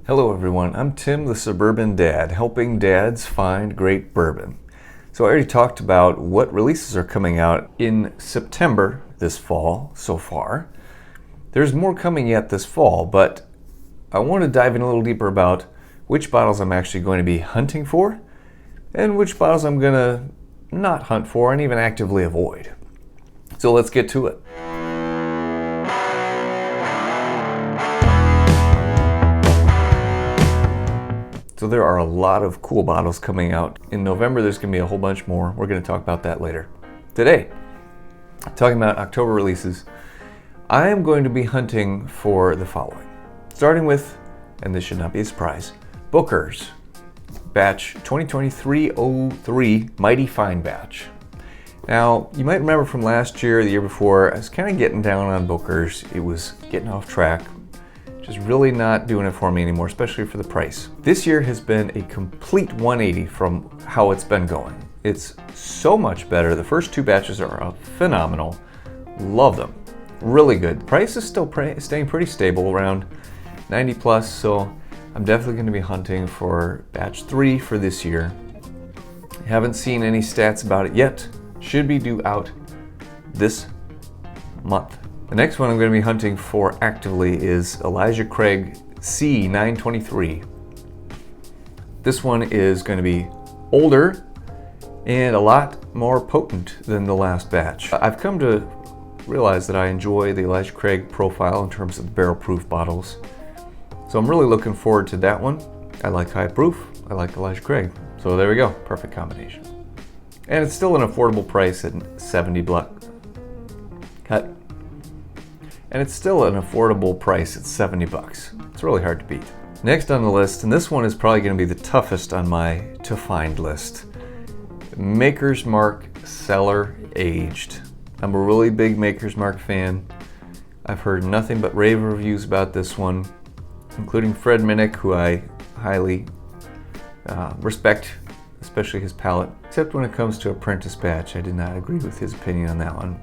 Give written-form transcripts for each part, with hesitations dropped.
Hello everyone, I'm Tim the Suburban Dad, helping dads find great bourbon. So I already talked about what releases are coming out in September this fall so far. There's more coming yet this fall, but I want to dive in a little deeper about which bottles I'm actually going to be hunting for and which bottles I'm going to not hunt for and even actively avoid. So let's get to it. So there are a lot of cool bottles coming out. In November, there's going to be a whole bunch more. We're going to talk about that later. Today, talking about October releases, I am going to be hunting for the following. Starting with, and this should not be a surprise, Booker's Batch 2023-03 Mighty Fine Batch. Now, you might remember from last year, the year before, I was kind of getting down on Booker's. It was getting off track. Just really not doing it for me anymore, especially for the price. This year has been a complete 180 from how it's been going. It's so much better. The first two batches are phenomenal. Love them. Really good. Price is still staying pretty stable, around 90 plus, so I'm definitely going to be hunting for batch 3 for this year. Haven't seen any stats about it yet. Should be due out this month. The next one I'm going to be hunting for actively is Elijah Craig C923. This one is going to be older and a lot more potent than the last batch. I've come to realize that I enjoy the Elijah Craig profile in terms of barrel proof bottles. So I'm really looking forward to that one. I like high proof, I like Elijah Craig. So there we go, perfect combination. And it's still an affordable price at $70 cut. And it's still an affordable price at $70. It's really hard to beat. Next on the list, and this one is probably going to be the toughest on my to find list, Maker's Mark Cellar Aged. I'm a really big Maker's Mark fan. I've heard nothing but rave reviews about this one, including Fred Minnick, who I highly respect, especially his palate. Except when it comes to Apprentice Batch, I did not agree with his opinion on that one.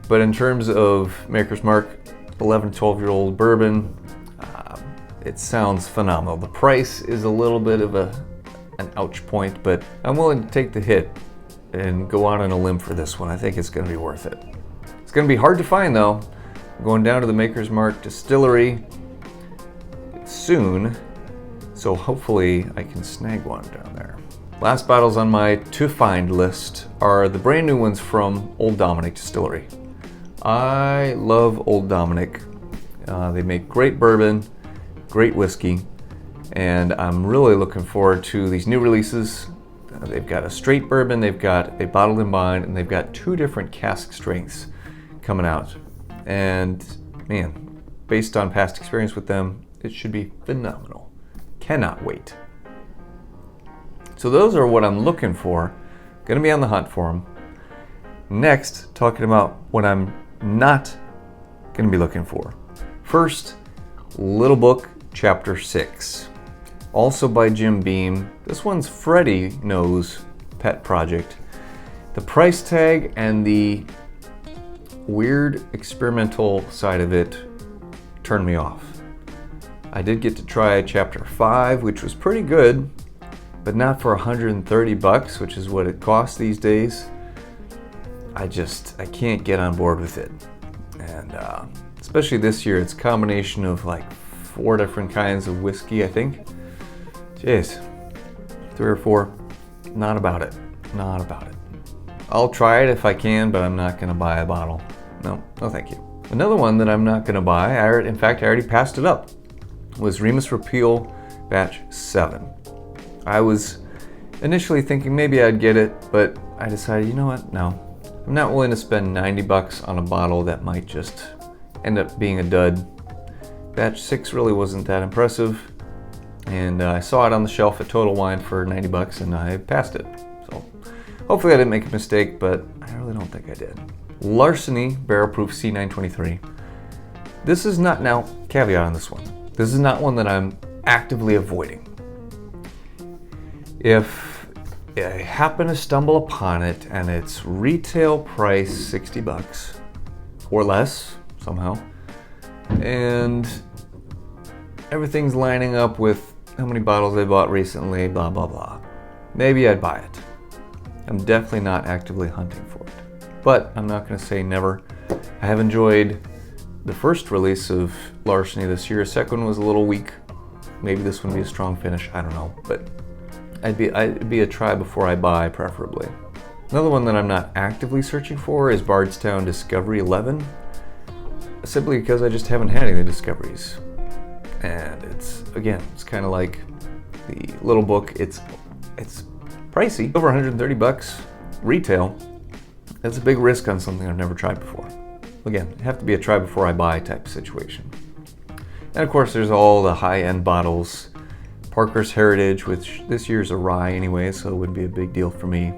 But in terms of Maker's Mark 11 to 12-year-old bourbon, it sounds phenomenal. The price is a little bit of an ouch point, but I'm willing to take the hit and go out on a limb for this one. I think it's going to be worth it. It's going to be hard to find though. I'm going down to the Maker's Mark distillery soon, so hopefully I can snag one down there. Last bottles on my to find list are the brand new ones from Old Dominick Distillery. I love Old Dominick. They make great bourbon, great whiskey, and I'm really looking forward to these new releases. They've got a straight bourbon, they've got a bottled and bond, and they've got 2 different cask strengths coming out. And man, based on past experience with them, it should be phenomenal. Cannot wait. So those are what I'm looking for. Gonna be on the hunt for them. Next, talking about what I'm not going to be looking for. First, Little Book Chapter 6, also by Jim Beam. This one's Freddie Knows pet project. The price tag and the weird experimental side of it turned me off. I did get to try Chapter 5, which was pretty good, but not for $130, which is what it costs these days. I can't get on board with it. And especially this year, it's a combination of like 4 different kinds of whiskey, I think. Jeez, 3 or 4, not about it, not about it. I'll try it if I can, but I'm not gonna buy a bottle. No thank you. Another one that I'm not gonna buy, in fact I already passed it up, was Remus Repeal Batch 7. I was initially thinking maybe I'd get it, but I decided, you know what, no. I'm not willing to spend $90 on a bottle that might just end up being a dud. Batch 6 really wasn't that impressive, and I saw it on the shelf at Total Wine for $90 and I passed it. So hopefully I didn't make a mistake, but I really don't think I did. Larceny Barrel Proof C923. This is not, now caveat on this one, this is not one that I'm actively avoiding. If I happen to stumble upon it and its retail price $60 or less somehow, and everything's lining up with how many bottles I bought recently, blah, blah, blah. Maybe I'd buy it. I'm definitely not actively hunting for it. But I'm not going to say never. I have enjoyed the first release of Larceny this year. The second one was a little weak. Maybe this one would be a strong finish. I don't know. But I'd be a try before I buy, preferably. Another one that I'm not actively searching for is Bardstown Discovery 11. Simply because I just haven't had any discoveries. And it's kind of like the little book. It's pricey, over 130 bucks retail. That's a big risk on something I've never tried before. Again, it'd have to be a try before I buy type situation. And of course, there's all the high-end bottles. Parker's Heritage, which this year's a rye anyway, so it wouldn't be a big deal for me.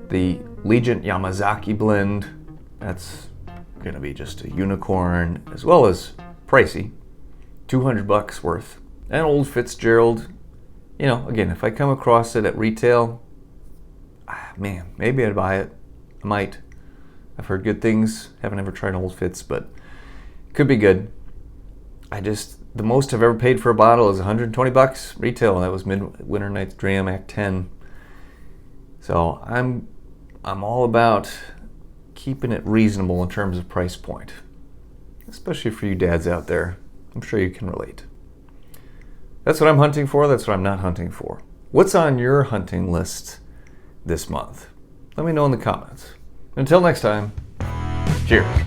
The Legent Yamazaki blend, that's gonna be just a unicorn, as well as pricey, 200 bucks worth. And Old Fitzgerald, you know, again, if I come across it at retail, man, maybe I'd buy it. I might. I've heard good things. Haven't ever tried Old Fitz, but it could be good. The most I've ever paid for a bottle is 120 bucks retail. That was Midwinter Night's Dram Act 10. So I'm all about keeping it reasonable in terms of price point, especially for you dads out there. I'm sure you can relate. That's what I'm hunting for. That's what I'm not hunting for. What's on your hunting list this month? Let me know in the comments. Until next time, cheers.